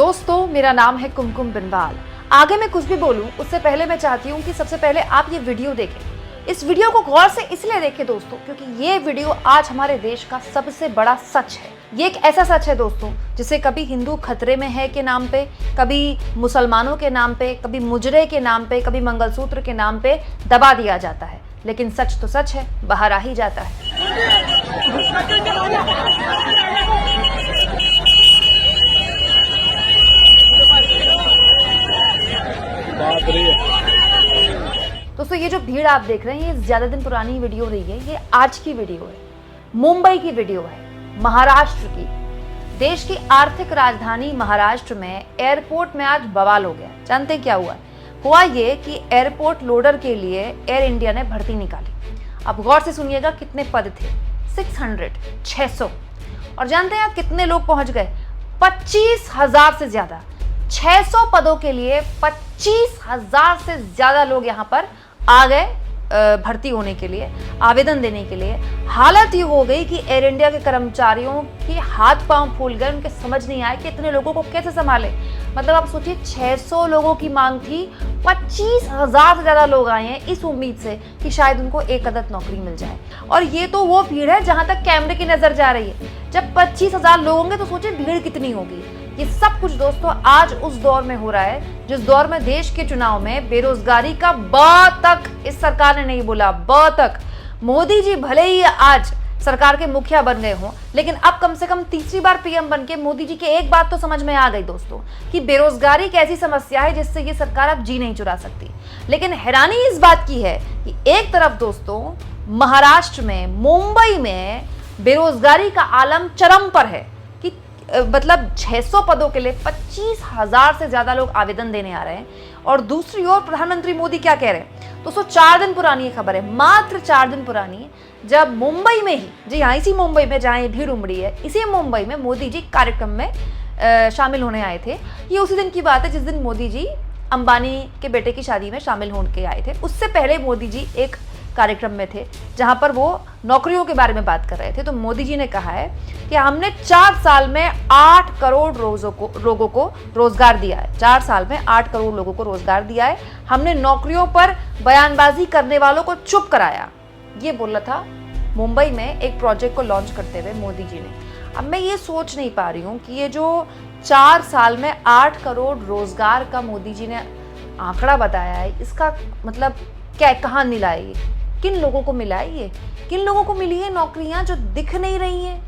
दोस्तों, मेरा नाम है कुमकुम बिनवाल। आगे मैं कुछ भी बोलूं उससे पहले मैं चाहती हूं कि सबसे पहले आप ये वीडियो देखें। इस वीडियो को गौर से इसलिए देखें दोस्तों, क्योंकि ये वीडियो आज हमारे देश का सबसे बड़ा सच है। ये एक ऐसा सच है दोस्तों जिसे कभी हिंदू खतरे में है के नाम पे, कभी मुसलमानों के नाम पे, कभी मुजरे के नाम पे, कभी मंगलसूत्र के नाम पे दबा दिया जाता है। लेकिन सच तो सच है, बाहर आ ही जाता है। दोस्तों, ये जो भीड़ आप देख रहे हैं ये ज्यादा दिन पुरानी वीडियो नहीं है, ये आज की वीडियो है। मुंबई की वीडियो है, महाराष्ट्र की। देश की आर्थिक राजधानी महाराष्ट्र में एयरपोर्ट में आज बवाल हो गया। जानते क्या हुआ? हुआ ये कि एयरपोर्ट लोडर के लिए एयर इंडिया ने भर्ती निकाली। अब गौर से सुनिएगा, कितने पद थे? 600। और जानते हैं कितने लोग पहुंच गए? 25,000 से ज्यादा। 600 पदों के लिए 25,000 से ज्यादा लोग यहाँ पर आ गए भर्ती होने के लिए, आवेदन देने के लिए। हालत ये हो गई कि एयर इंडिया के कर्मचारियों के हाथ पांव फूल गए। उनके समझ नहीं आया कि इतने लोगों को कैसे संभाले। मतलब आप सोचिए, 600 लोगों की मांग थी, 25,000 से ज्यादा लोग आए हैं इस उम्मीद से कि शायद उनको एक अदद नौकरी मिल जाए। और ये तो वो भीड़ है जहां तक कैमरे की नजर जा रही है। जब 25,000 लोग होंगे तो सोचिए भीड़ कितनी होगी। ये सब कुछ दोस्तों आज उस दौर में हो रहा है जिस दौर में देश के चुनाव में बेरोजगारी का ब तक इस सरकार ने नहीं बोला, ब तक। मोदी जी भले ही आज सरकार के मुखिया बन गए हों, लेकिन अब कम से कम तीसरी बार पीएम बन के मोदी जी के एक बात तो समझ में आ गई दोस्तों कि बेरोजगारी एक ऐसी समस्या है जिससे ये सरकार अब जी नहीं चुरा सकती। लेकिन हैरानी इस बात की है कि एक तरफ दोस्तों महाराष्ट्र में, मुंबई में बेरोजगारी का आलम चरम पर है कि मतलब 600 पदों के लिए 25,000 से ज्यादा लोग आवेदन देने आ रहे हैं। और दूसरी ओर प्रधानमंत्री मोदी क्या कह रहे हैं दोस्तों? 4 दिन पुरानी ये खबर है, मात्र 4 दिन पुरानी, जब मुंबई में ही, जी हाँ, इसी मुंबई में जहाँ ये भीड़ उमड़ी है, इसी मुंबई में मोदी जी कार्यक्रम में शामिल होने आए थे। ये उसी दिन की बात है जिस दिन मोदी जी अंबानी के बेटे की शादी में शामिल होने आए थे। उससे पहले मोदी जी एक कार्यक्रम में थे जहां पर वो नौकरियों के बारे में बात कर रहे थे। तो मोदी जी ने कहा है कि हमने 4 साल में 8 करोड़ लोगों को रोजगार दिया है। 4 साल में 8 करोड़ लोगों को रोजगार दिया है। हमने नौकरियों पर बयानबाजी करने वालों को चुप कराया। ये बोला था मुंबई में एक प्रोजेक्ट को लॉन्च करते हुए मोदी जी ने। अब मैं ये सोच नहीं पा रही हूँ कि ये जो 4 साल में 8 करोड़ रोजगार का मोदी जी ने आंकड़ा बताया है, इसका मतलब क्या, कहाँ मिला है ये? किन लोगों को मिला है ये? किन लोगों को मिली है नौकरियां जो दिख नहीं रही हैं,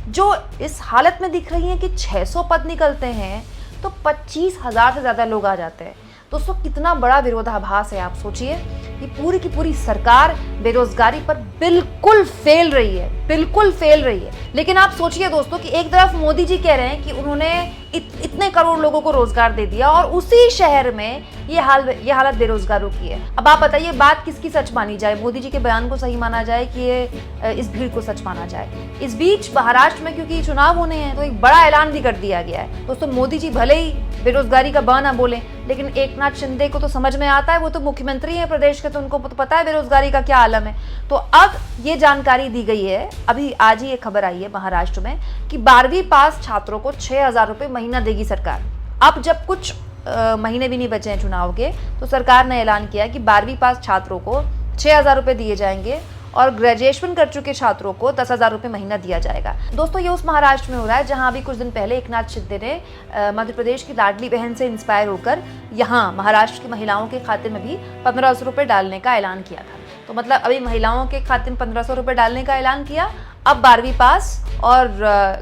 जो इस हालत में दिख रही हैं कि 600 पद निकलते हैं तो 25,000 से ज्यादा लोग आ जाते हैं। दोस्तों, कितना बड़ा विरोधाभास है। आप सोचिए, ये पूरी की पूरी सरकार बेरोजगारी पर बिल्कुल फेल रही है, बिल्कुल फेल रही है। लेकिन आप सोचिए दोस्तों कि एक तरफ मोदी जी कह रहे हैं कि उन्होंने इतने करोड़ लोगों को रोजगार दे दिया और उसी शहर में ये हालत बेरोजगारों की है। अब आप बताइए, बात किसकी सच मानी जाए? मोदी जी के बयान को सही माना जाए कि ये इस भीड़ को सच माना जाए? इस बीच महाराष्ट्र में क्योंकि चुनाव होने हैं तो एक बड़ा ऐलान भी कर दिया गया है। दोस्तों, मोदी जी भले ही बेरोजगारी का ब ना बोले, लेकिन एकनाथ शिंदे को तो समझ में आता है, वो तो मुख्यमंत्री है प्रदेश के, तो उनको तो पता है बेरोजगारी का क्या आलम है। तो अब ये जानकारी दी गई है, अभी आज ही ये खबर आई है महाराष्ट्र में कि 12वीं पास छात्रों को 6,000 रुपए महीना देगी सरकार। अब जब कुछ महीने भी नहीं बचे हैं चुनाव के, तो सरकार ने ऐलान किया कि 12वीं पास छात्रों को 6,000 रुपए दिए जाएंगे और ग्रेजुएशन कर चुके छात्रों को 10,000 रुपए महीना दिया जाएगा। दोस्तों, ये उस महाराष्ट्र में हो रहा है जहां अभी कुछ दिन पहले एकनाथ शिंदे ने मध्य प्रदेश की लाडली बहन से इंस्पायर होकर यहाँ महाराष्ट्र की महिलाओं के खाते में भी 1,500 रुपए डालने का ऐलान किया था। तो मतलब अभी महिलाओं के खाते में 1,500 रुपए डालने का ऐलान किया। अब 12वीं पास और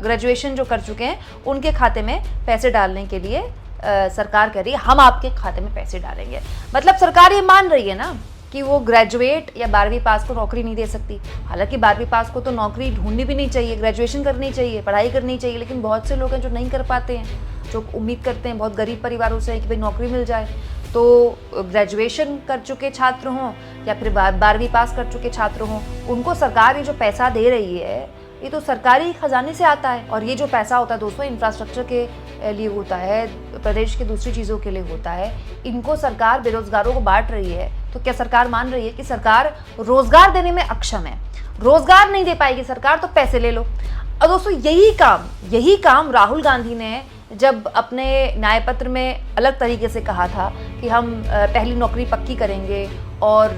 ग्रेजुएशन जो कर चुके हैं उनके खाते में पैसे डालने के लिए सरकार कह रही है हम आपके खाते में पैसे डालेंगे। मतलब सरकार ये मान रही है ना कि वो ग्रेजुएट या 12वीं पास को नौकरी नहीं दे सकती। हालांकि 12वीं पास को तो नौकरी ढूंढनी भी नहीं चाहिए, ग्रेजुएशन करनी चाहिए, पढ़ाई करनी चाहिए। लेकिन बहुत से लोग हैं जो नहीं कर पाते हैं, जो उम्मीद करते हैं, बहुत गरीब परिवारों से कि भाई नौकरी मिल जाए। तो ग्रेजुएशन कर चुके छात्र हों या फिर 12वीं पास कर चुके छात्र हों, उनको सरकार ये जो पैसा दे रही है ये तो सरकारी खजाने से आता है। और ये जो पैसा होता है दोस्तों इंफ्रास्ट्रक्चर के लिए होता है, प्रदेश की दूसरी चीज़ों के लिए होता है। इनको सरकार बेरोजगारों को बांट रही है। तो क्या सरकार मान रही है कि सरकार रोजगार देने में अक्षम है? रोजगार नहीं दे पाएगी सरकार तो पैसे ले लो। और दोस्तों यही काम राहुल गांधी ने जब अपने न्याय पत्र में अलग तरीके से कहा था कि हम पहली नौकरी पक्की करेंगे और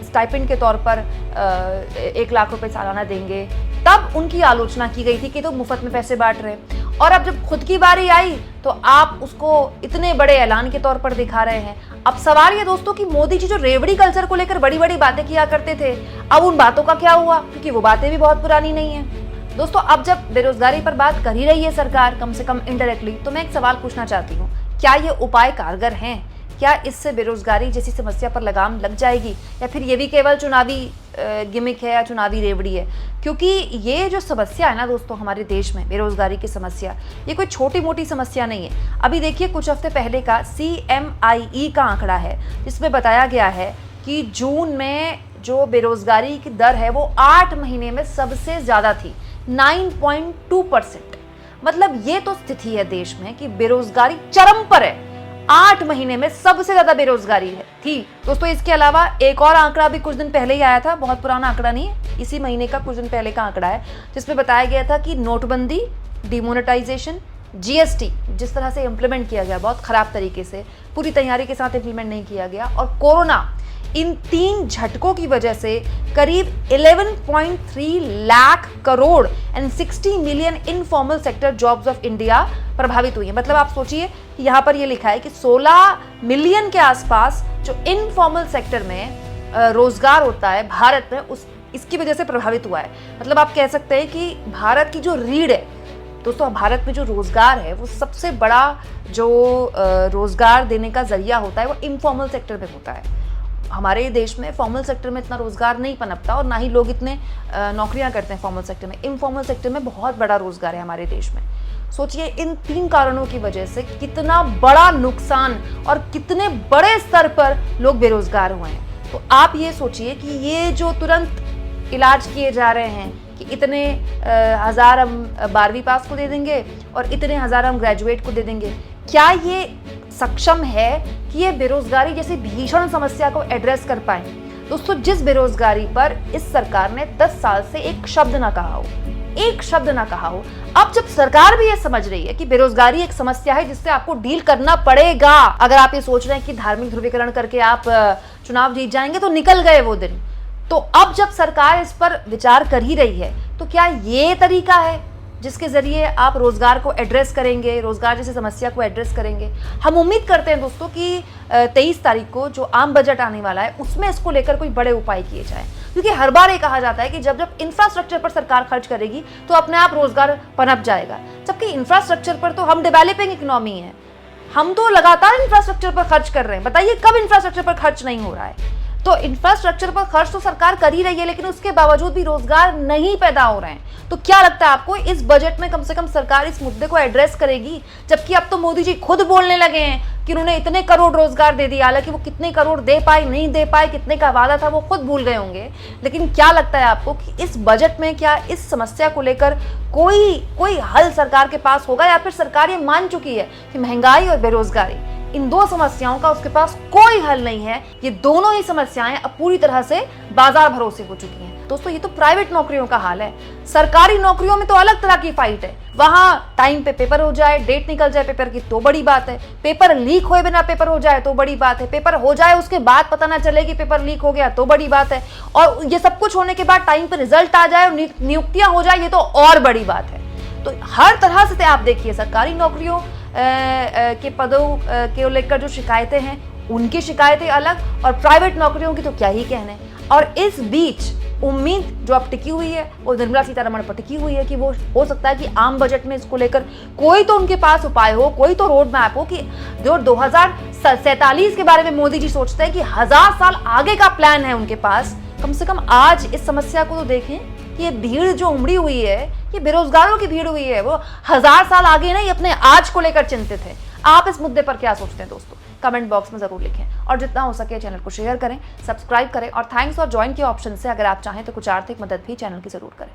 स्टाइपेंड के तौर पर 1 लाख रुपए सालाना देंगे, तब उनकी आलोचना की गई थी कि तो मुफ्त में पैसे बांट रहे। और अब जब खुद की बारी आई तो आप उसको इतने बड़े ऐलान के तौर पर दिखा रहे हैं। अब सवाल ये दोस्तों कि मोदी जी जो रेवड़ी कल्चर को लेकर बड़ी बड़ी बातें किया करते थे, अब उन बातों का क्या हुआ, क्योंकि वो बातें भी बहुत पुरानी नहीं है। दोस्तों, अब जब बेरोजगारी पर बात कर ही रही है सरकार, कम से कम इनडायरेक्टली, तो मैं एक सवाल पूछना चाहती हूँ, क्या ये उपाय कारगर हैं? क्या इससे बेरोजगारी जैसी समस्या पर लगाम लग जाएगी, या फिर ये भी केवल चुनावी गिमिक है या चुनावी रेवड़ी है? क्योंकि ये जो समस्या है ना दोस्तों हमारे देश में, बेरोजगारी की समस्या, ये कोई छोटी मोटी समस्या नहीं है। अभी देखिए, कुछ हफ्ते पहले का CMIE का आंकड़ा है, जिसमें बताया गया है कि जून में जो बेरोजगारी की दर है वो 8 महीने में सबसे ज्यादा थी, 9.2%। मतलब ये तो स्थिति है देश में कि बेरोजगारी चरम पर है, 8 महीने में सबसे ज्यादा बेरोजगारी थी दोस्तों। इसके अलावा एक और आंकड़ा भी कुछ दिन पहले ही आया था, बहुत पुराना आंकड़ा नहीं है, इसी महीने का कुछ दिन पहले का आंकड़ा है, जिसमें बताया गया था कि नोटबंदी, डिमोनेटाइजेशन, GST जिस तरह से इम्प्लीमेंट किया गया, बहुत खराब तरीके से, पूरी तैयारी के साथ इम्प्लीमेंट नहीं किया गया, और कोरोना, इन 3 झटकों की वजह से करीब 11.3 lakh crore and 60 million informal sector jobs of India प्रभावित हुई है। मतलब आप सोचिए, यहाँ पर ये लिखा है कि 16 मिलियन के आसपास जो इनफॉर्मल सेक्टर में रोजगार होता है भारत में, इसकी वजह से प्रभावित हुआ है। मतलब आप कह सकते हैं कि भारत की जो रीढ़ है दोस्तों, भारत में जो रोजगार है, वो सबसे बड़ा जो रोजगार देने का जरिया होता है वो इनफॉर्मल सेक्टर में होता है। हमारे देश में फॉर्मल सेक्टर में इतना रोजगार नहीं पनपता, और ना ही लोग इतने नौकरियां करते हैं फॉर्मल सेक्टर में। इनफॉर्मल सेक्टर में बहुत बड़ा रोजगार है हमारे देश में। सोचिए, इन 3 कारणों की वजह से कितना बड़ा नुकसान और कितने बड़े स्तर पर लोग बेरोजगार हुए हैं। तो आप ये सोचिए कि ये जो तुरंत इलाज किए जा रहे हैं कि इतने हजार हम 12वीं पास को दे देंगे और इतने हजार हम ग्रेजुएट को दे देंगे, क्या ये सक्षम है कि ये बेरोजगारी जैसी भीषण समस्या को एड्रेस कर पाए? दोस्तों, जिस बेरोजगारी पर इस सरकार ने 10 साल से एक शब्द ना कहा हो, एक शब्द ना कहा हो, अब जब सरकार भी ये समझ रही है कि बेरोजगारी एक समस्या है जिससे आपको डील करना पड़ेगा, अगर आप ये सोच रहे हैं कि धार्मिक ध्रुवीकरण करके आप चुनाव जीत जाएंगे, तो निकल गए वो दिन। तो अब जब सरकार इस पर विचार कर ही रही है, तो क्या ये तरीका है जिसके जरिए आप रोजगार को एड्रेस करेंगे, रोजगार जैसी समस्या को एड्रेस करेंगे? हम उम्मीद करते हैं दोस्तों कि 23 तारीख को जो आम बजट आने वाला है, उसमें इसको लेकर कोई बड़े उपाय किए जाएं, क्योंकि हर बार ये कहा जाता है कि जब जब इंफ्रास्ट्रक्चर पर सरकार खर्च करेगी तो अपने आप रोजगार पनप जाएगा, जबकि इंफ्रास्ट्रक्चर पर तो हम डेवलपिंग इकोनॉमी है, हम तो लगातार इंफ्रास्ट्रक्चर पर खर्च कर रहे हैं। बताइए कब इंफ्रास्ट्रक्चर पर खर्च नहीं हो रहा है? तो इंफ्रास्ट्रक्चर पर खर्च तो सरकार कर ही रही है, लेकिन उसके बावजूद भी रोजगार नहीं पैदा हो रहे हैं। तो क्या लगता है आपको, इस बजट में कम से कम सरकार इस मुद्दे को एड्रेस करेगी? जबकि अब तो मोदी जी खुद बोलने लगे हैं कि उन्होंने इतने करोड़ रोजगार दे दिया, हालांकि वो कितने करोड़ दे पाए नहीं दे पाए, कितने का वादा था वो खुद भूल गए होंगे। लेकिन क्या लगता है आपको कि इस बजट में क्या इस समस्या को लेकर कोई हल सरकार के पास होगा, या फिर सरकार ये मान चुकी है कि महंगाई और बेरोजगारी, इन 2 समस्याओं का उसके पास कोई हल नहीं है? ये दोनों ही समस्याएं अब पूरी तरह से बाजार भरोसे हो चुकी हैं। दोस्तों, ये तो प्राइवेट नौकरियों का हाल है। सरकारी नौकरियों में तो अलग तरह की फाइट है, वहां टाइम पे पेपर हो जाए, डेट निकल जाए पेपर की तो बड़ी बात है, पेपर लीक हुए बिना पेपर हो जाए तो बड़ी बात है, पेपर हो जाए उसके बाद पता ना चले कि पेपर लीक हो गया तो बड़ी बात है, और ये सब कुछ होने के बाद टाइम पे रिजल्ट आ जाए और नियुक्तियां हो जाए, ये तो और बड़ी बात है। तो हर तरह से आप देखिए, सरकारी नौकरियों के पदों के लेकर जो शिकायतें हैं, उनकी शिकायतें अलग, और प्राइवेट नौकरियों की तो क्या ही कहने। और इस बीच उम्मीद जो अब टिकी हुई है वो निर्मला सीतारमण पर टिकी हुई है कि वो हो सकता है कि आम बजट में इसको लेकर कोई तो उनके पास उपाय हो, कोई तो रोड मैप हो, कि जो 2047 के बारे में मोदी जी सोचते हैं कि 1000 साल आगे का प्लान है उनके पास। कम से कम आज इस समस्या को तो देखें कि ये भीड़ जो उमड़ी हुई है, ये बेरोजगारों की भीड़ हुई है, वो 1000 साल आगे नहीं, अपने आज को लेकर चिंतित है। आप इस मुद्दे पर क्या सोचते हैं दोस्तों? कमेंट बॉक्स में जरूर लिखें, और जितना हो सके चैनल को शेयर करें, सब्सक्राइब करें, और थैंक्स और ज्वाइन के ऑप्शन से अगर आप चाहें तो कुछ आर्थिक मदद भी चैनल की जरूर करें।